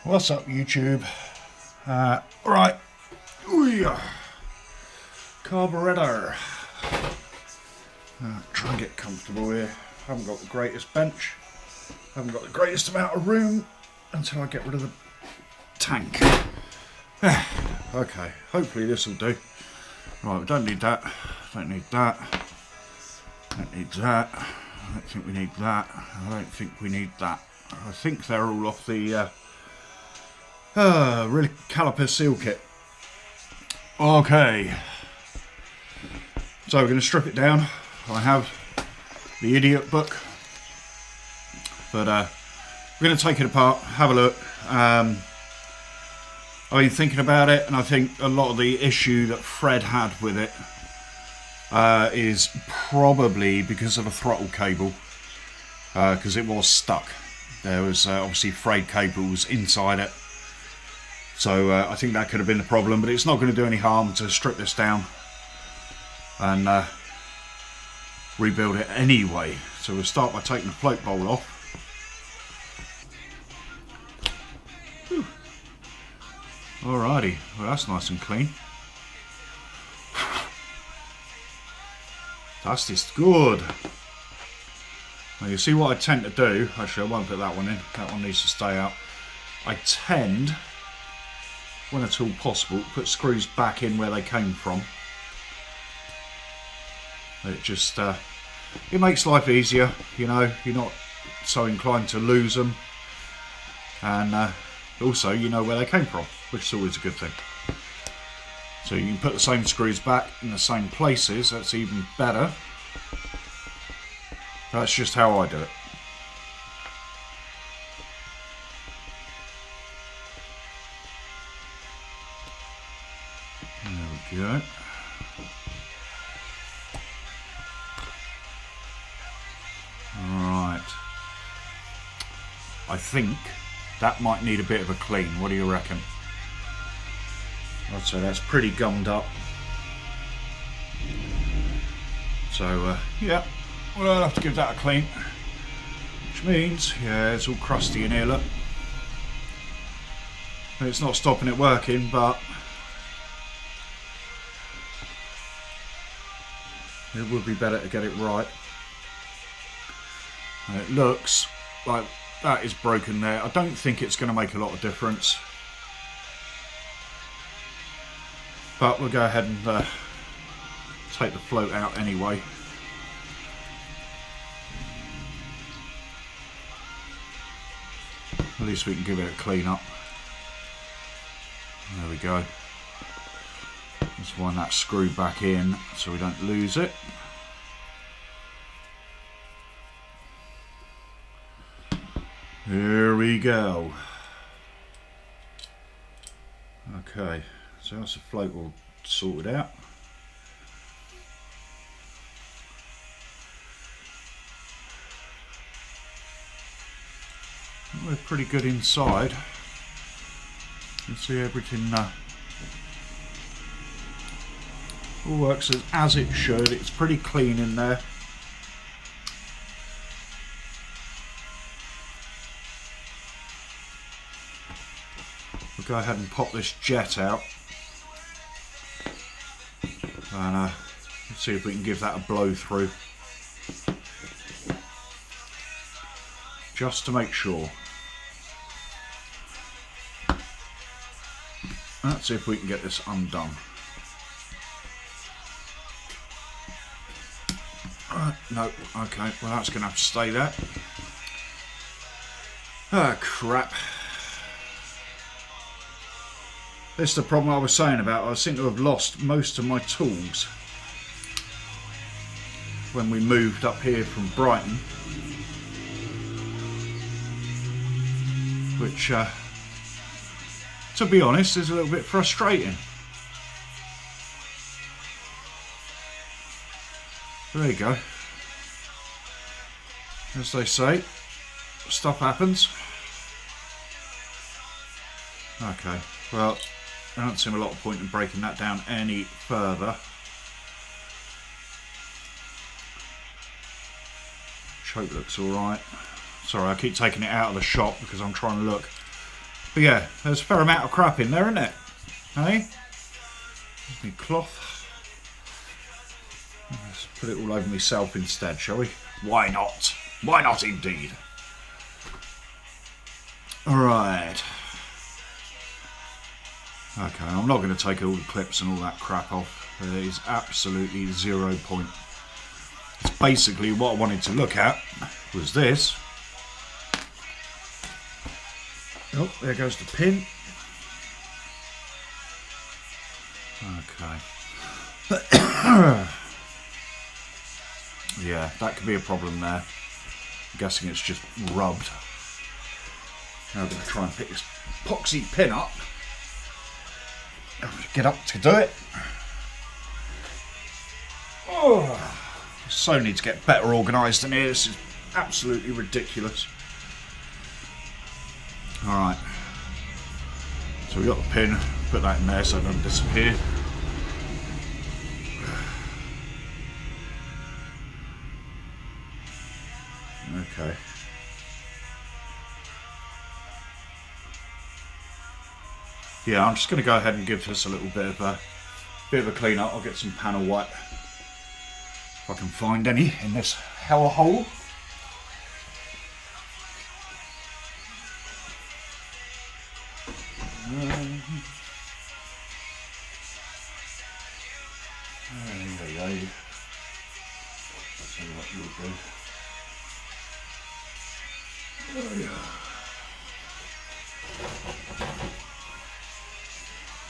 What's up, YouTube? Right, carburetor. Try and get comfortable here. Haven't got the greatest bench. Haven't got the greatest amount of room until I get rid of the tank. Okay, hopefully this will do. Right, we don't need that. Don't need that. Don't need that. I don't think we need that. I don't think we need that. I think they're all off the really caliper seal kit. Okay, so we're going to strip it down. I have the idiot book, but we're going to take it apart, have a look. I've been thinking about it, and I think a lot of the issue that Fred had with it is probably because of the throttle cable, because it was stuck. There was obviously frayed cables inside it. So I think that could have been the problem, but it's not going to do any harm to strip this down and rebuild it anyway. So we'll start by taking the float bowl off. Whew. Alrighty, well that's nice and clean. That is good. Now you see what I tend to do, actually I won't put that one in, that one needs to stay out. I tend, when at all possible, put screws back in where they came from. It just it makes life easier, you know, you're not so inclined to lose them, and also you know where they came from, which is always a good thing. So you can put the same screws back in the same places, that's even better. That's just how I do it. There we go. Right. I think that might need a bit of a clean. What do you reckon? I'd say that's pretty gummed up. So, yeah, well, I'll have to give that a clean. Which means, yeah, it's all crusty in here, look. It's not stopping it working, but it would be better to get it right. And it looks like that is broken there. I don't think it's going to make a lot of difference, but we'll go ahead and take the float out anyway. At least we can give it a clean up. There we go. Let's wind that screw back in so we don't lose it. Here we go. Okay, so that's the float all sorted out. We're pretty good inside. You can see everything all works as it should. It's pretty clean in there. We'll go ahead and pop this jet out and let's see if we can give that a blow through, just to make sure. Let's see if we can get this undone. No, okay, well that's going to have to stay there. Ah, crap. This is the problem I was saying about. I seem to have lost most of my tools when we moved up here from Brighton, which to be honest is a little bit frustrating. There you go. As they say, stuff happens. Okay, well, I don't see a lot of point in breaking that down any further. Choke looks alright. Sorry, I keep taking it out of the shop because I'm trying to look But yeah, there's a fair amount of crap in there, isn't it? Hey? There's me cloth. Let's put it all over myself instead, shall we? Why not? Why not indeed? Alright. Okay, I'm not going to take all the clips and all that crap off. There is absolutely 0 point. It's basically what I wanted to look at was this. Oh, there goes the pin. Okay. Yeah, that could be a problem there. I'm guessing it's just rubbed. Now I'm going to try and pick this epoxy pin up. Get up to do it. Oh, so need to get better organised in here. This is absolutely ridiculous. Alright. So we got the pin, put that in there so it doesn't disappear. Okay. Yeah, I'm just going to go ahead and give this a little bit of a clean up. I'll get some panel white if I can find any in this hellhole. There you go. Let's see what you'll do. Oh, yeah.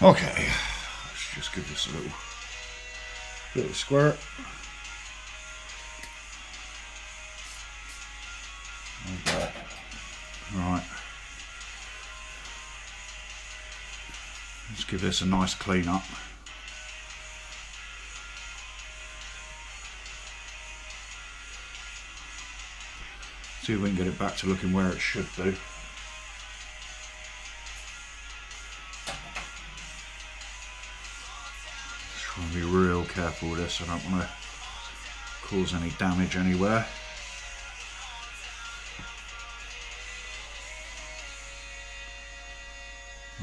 Okay, let's just give this a little squirt. Okay. Right. Let's give this a nice clean up. See if we can get it back to looking where it should do. Try and be real careful with this. I don't want to cause any damage anywhere.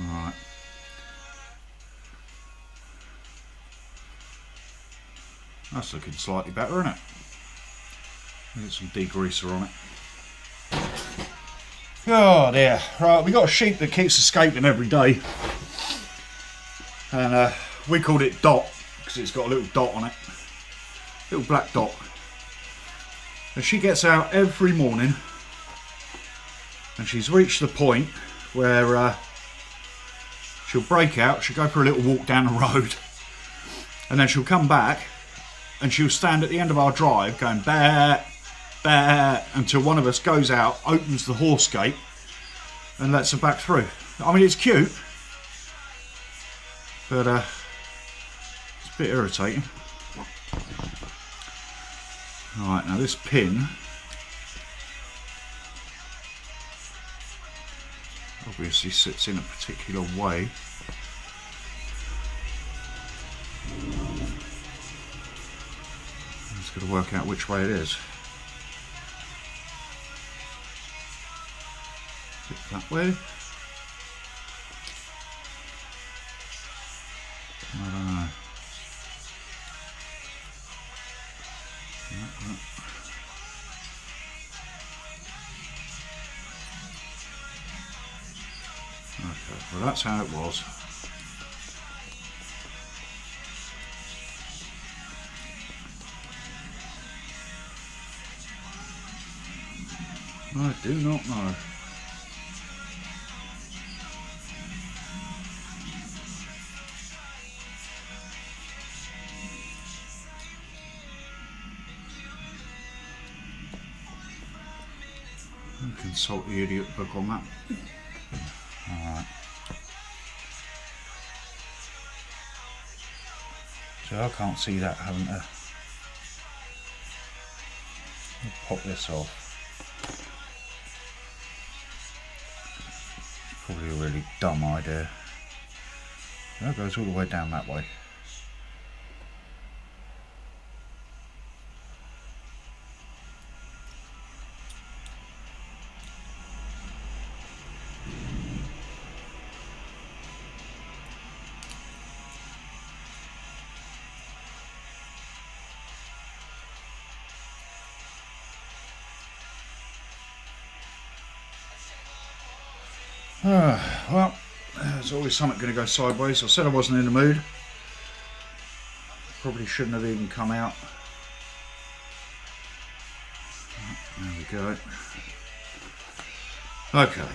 Alright. That's looking slightly better, isn't it? Get some degreaser on it. Oh dear. Right, we got a sheep that keeps escaping every day. And we called it Dot because it's got a little dot on it. Little black dot. And she gets out every morning and she's reached the point where she'll break out, she'll go for a little walk down the road and then she'll come back and she'll stand at the end of our drive going bah, bah, until one of us goes out, opens the horse gate and lets her back through. I mean, it's cute, but it's a bit irritating. Alright, now this pin obviously sits in a particular way. I'm just got to work out which way it is. Is it that way? I don't know. Okay, well that's how it was. I do not know. I'll consult the idiot book on that. Alright. So I can't see that, haven't I? I'll pop this off. Probably a really dumb idea. That goes all the way down that way. Well, there's always something going to go sideways. I said I wasn't in the mood. Probably shouldn't have even come out. There we go. Okay.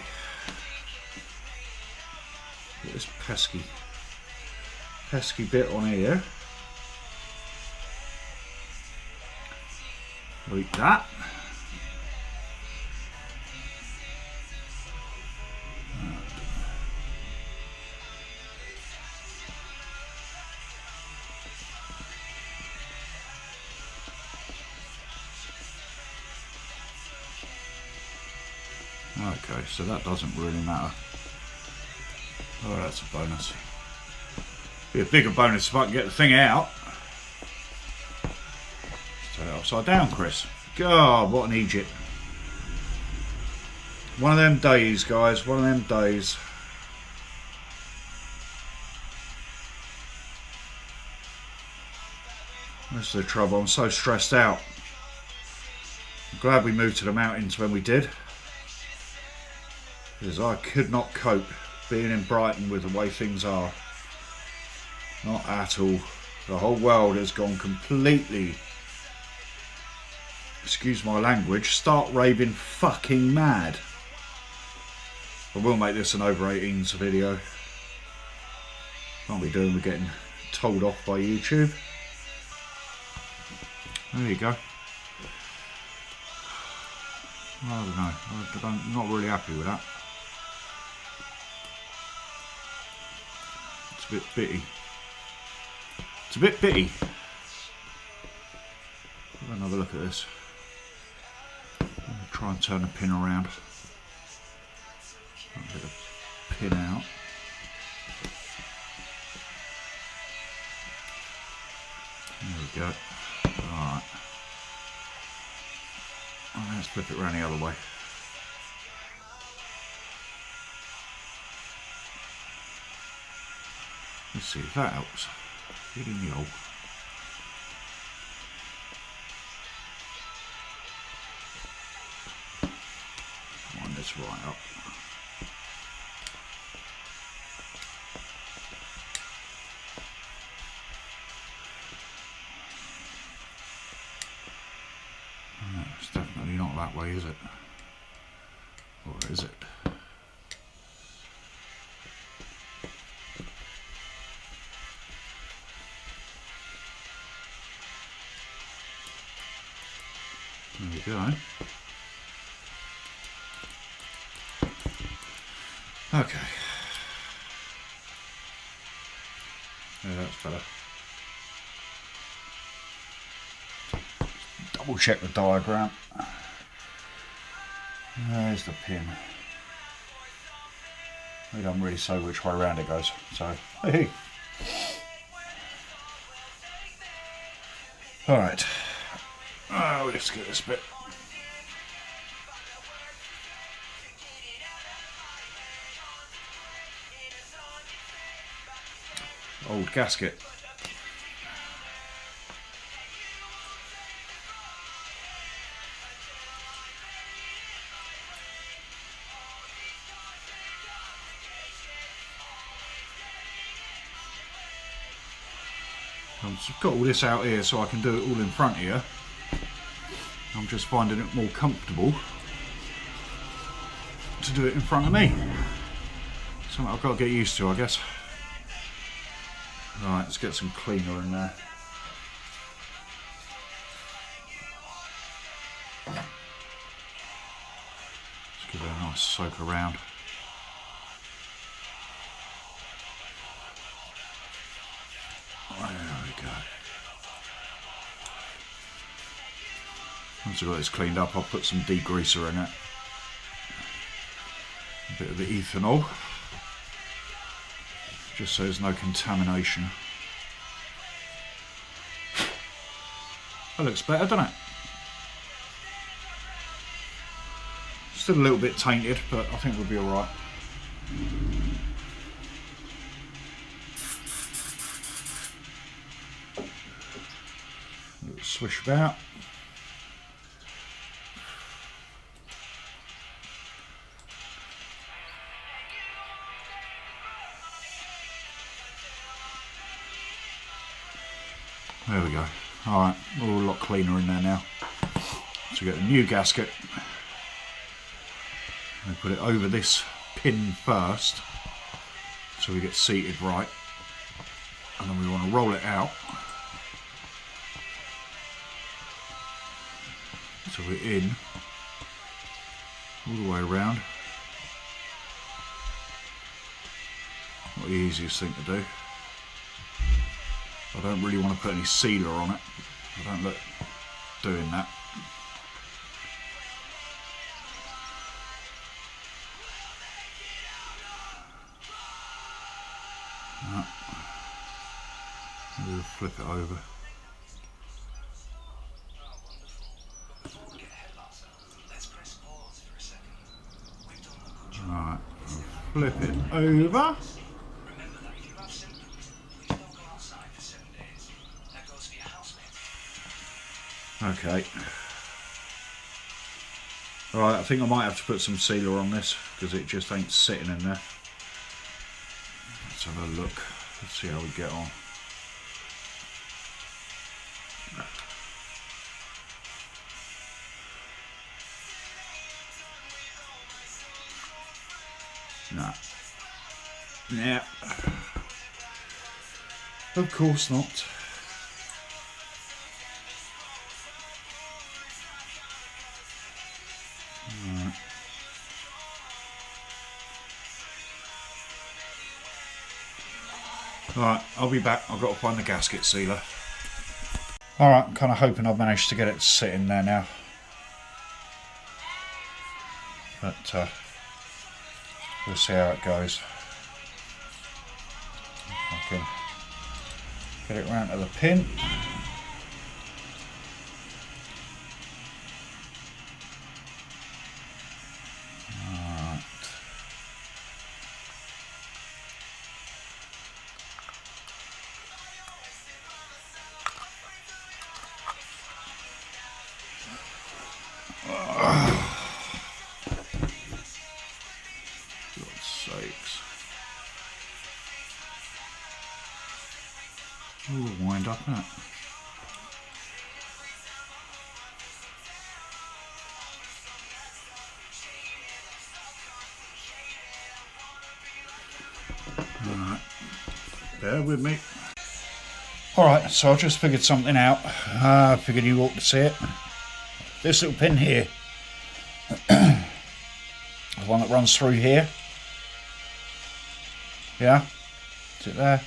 Get this pesky bit on here. Like that. Okay, so that doesn't really matter. Oh, that's a bonus. Be a bigger bonus if I can get the thing out. Let's turn it upside down, Chris. God, what an Egypt. One of them days, guys, one of them days. That's the trouble, I'm so stressed out. I'm glad we moved to the mountains when we did. Because I could not cope being in Brighton with the way things are. Not at all. The whole world has gone completely, excuse my language, start raving fucking mad. I will make this an over 18s video. Can't be doing with getting told off by YouTube. There you go. I don't know. I'm not really happy with that. It's a bit bitty. It's a bit bitty. Have another look at this. Try and turn the pin around. Get the pin out. There we go. Alright. Let's flip it around the other way. Let's see if that helps. Get in the hole. Wind this right up. It's definitely not that way, is it? Or is it? There we go. Okay. Yeah, that's better. Double check the diagram. There's the pin. We don't really say which way around it goes, so hey. Alright. Oh, let's get this bit. Old gasket. I've got all this out here so I can do it all in front here. I'm just finding it more comfortable to do it in front of me. Something I've got to get used to, I guess. Right, let's get some cleaner in there. Let's give it a nice soak around. There we go. Once I've got this cleaned up, I'll put some degreaser in it. A bit of the ethanol, just so there's no contamination. That looks better, doesn't it? Still a little bit tainted, but I think we'll be alright. Little swish about. There we go. Alright, we're all a lot cleaner in there now. So we get a new gasket. And put it over this pin first, so we get seated right. And then we want to roll it out. So we're in all the way around. Not the easiest thing to do. I don't really want to put any sealer on it. I don't look doing that. We'll flip it over. Right, flip it over. Okay. Alright, I think I might have to put some sealer on this because it just ain't sitting in there. Let's have a look. Let's see how we get on. No. Yeah. Of course not. Alright, I'll be back. I've got to find the gasket sealer. Alright, I'm kind of hoping I've managed to get it to sit in there now. But we'll see how it goes. If I can get it round to the pin. God's sakes. Ooh, wind up, isn't it? Alright, bear with me. Alright, so I just figured something out. I figured you ought to see it. This little pin here, the one that runs through here. Yeah, is it there?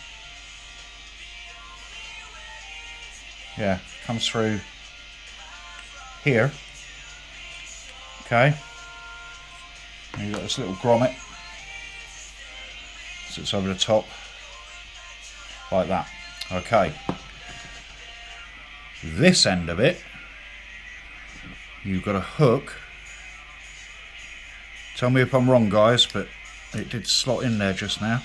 Yeah, comes through here. Okay, and you've got this little grommet, sits over the top like that. Okay, this end of it, you've got a hook. Tell me if I'm wrong, guys, but it did slot in there just now.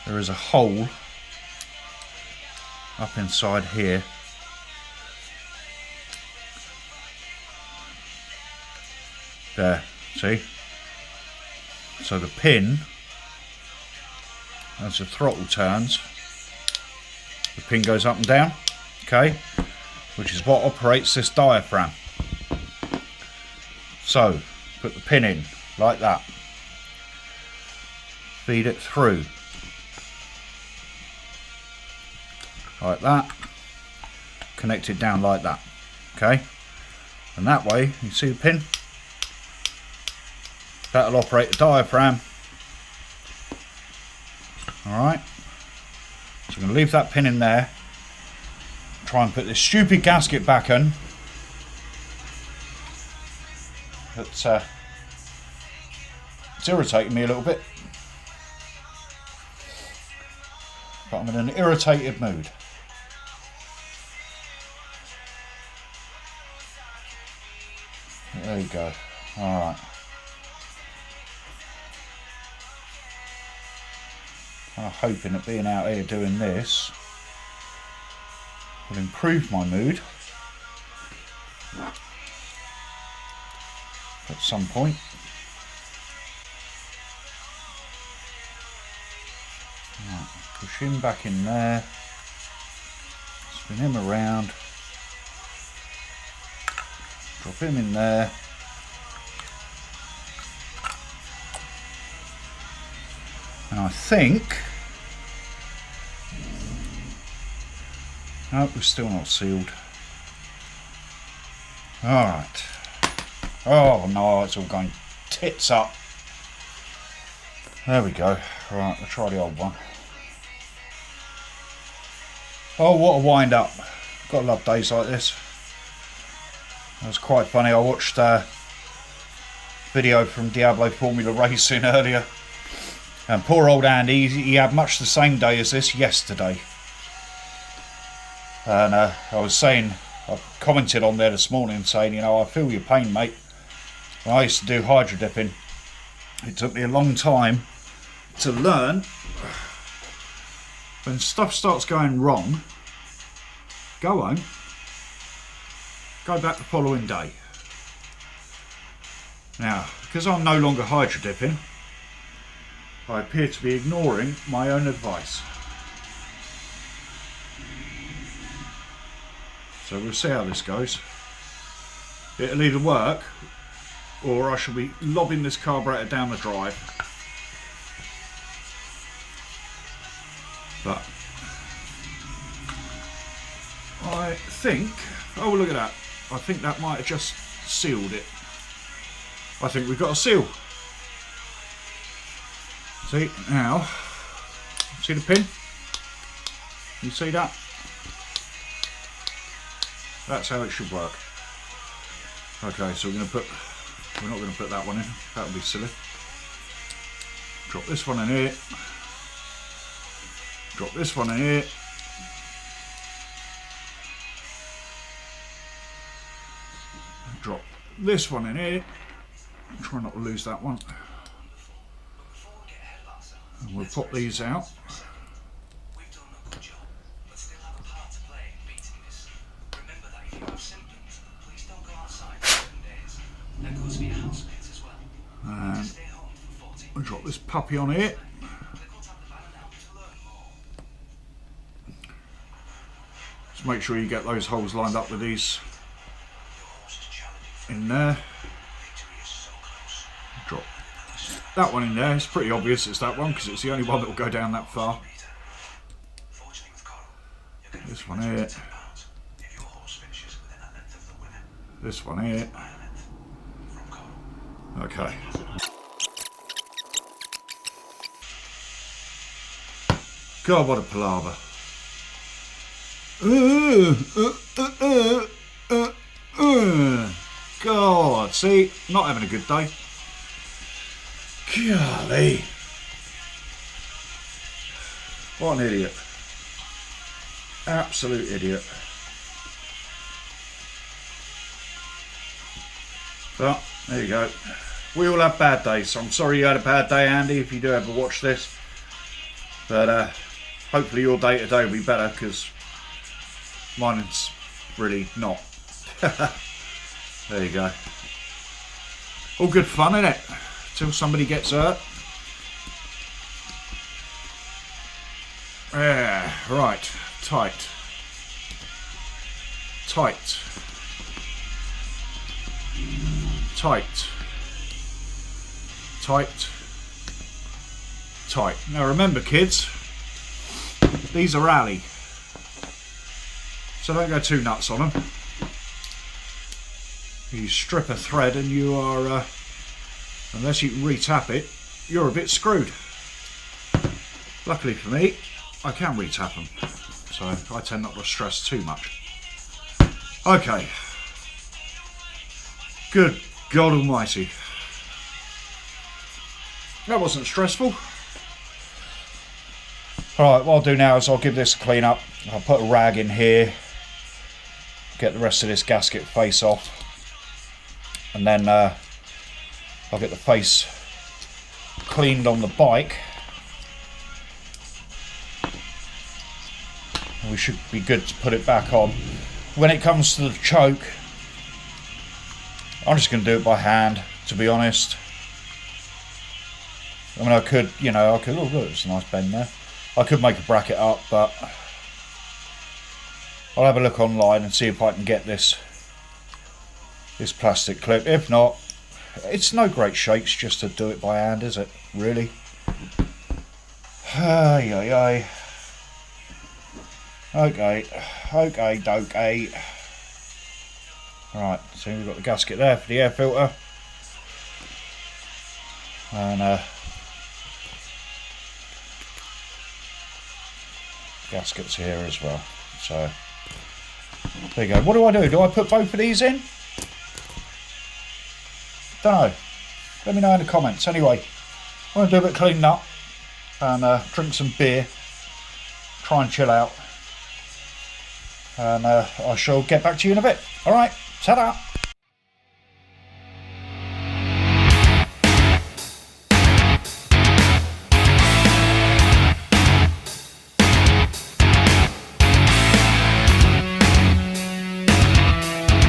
There is a hole up inside here. There, see? So the pin, as the throttle turns, the pin goes up and down, okay? Which is what operates this diaphragm. So, put the pin in, like that. Feed it through. Like that. Connect it down like that, okay? And that way, you see the pin? That'll operate the diaphragm. Alright. So I'm going to leave that pin in there. Try and put this stupid gasket back in. But it's irritating me a little bit. But I'm in an irritated mood. There you go. Alright. I'm hoping that being out here doing this will improve my mood at some point. Right. push him back in there, spin him around, drop him in there, and I think, no, we're still not sealed. Alright, oh no, it's all going tits up. There we go. Right, I'll try the old one. Oh, what a wind up. Gotta love days like this. That was quite funny. I watched a video from Diablo Formula Racing earlier. And poor old Andy, he had much the same day as this yesterday. And I was saying, I commented on there this morning saying, you know, I feel your pain, mate. When I used to do hydro dipping, it took me a long time to learn when stuff starts going wrong, go home, go back the following day. Now, because I'm no longer hydro dipping, I appear to be ignoring my own advice. So we'll see how this goes. It'll either work or I shall be lobbing this carburetor down the drive. But I think, oh look at that, I think that might have just sealed it. I think we've got a seal. See, now, see the pin? You see that? That's how it should work. Okay, so we're not going to put that one in, that would be silly. Drop this one in here. Drop this one in here. Drop this one in here. Try not to lose that one. And we'll pop these out. And we'll drop this puppy on here. Just make sure you get those holes lined up with these in there. Drop that one in there. It's pretty obvious it's that one because it's the only one that will go down that far. This one here. This one here. Okay. God, what a palaver. God, see, not having a good day. Golly. What an idiot. Absolute idiot. But, there you go. We all have bad days, so I'm sorry you had a bad day, Andy, if you do ever watch this. But hopefully your day today will be better, because mine's really not. There you go. All good fun, innit? Till somebody gets hurt. Yeah, right. Tight. Tight. Tight. Tight. Tight. Now remember, kids, these are Harley, so don't go too nuts on them. You strip a thread and you are, unless you can re-tap it, you're a bit screwed. Luckily for me, I can re-tap them, so I tend not to stress too much. Okay. Good God Almighty. That wasn't stressful. Alright, what I'll do now is I'll give this a clean up. I'll put a rag in here, get the rest of this gasket face off, and then I'll get the face cleaned on the bike. And we should be good to put it back on. When it comes to the choke, I'm just going to do it by hand, to be honest. I mean, I could, you know, oh look, there's a nice bend there. I could make a bracket up, but I'll have a look online and see if I can get this plastic clip. If not, it's no great shakes just to do it by hand, is it? Really? Ay, ay, ay. Okay, okay. Right, so we've got the gasket there for the air filter. And gaskets here as well. So there you go. What do? Do I put both of these in? Don't know. Let me know in the comments. Anyway, I'm going to do a bit of cleaning up and drink some beer, try and chill out, and I shall get back to you in a bit. Alright, ta-da!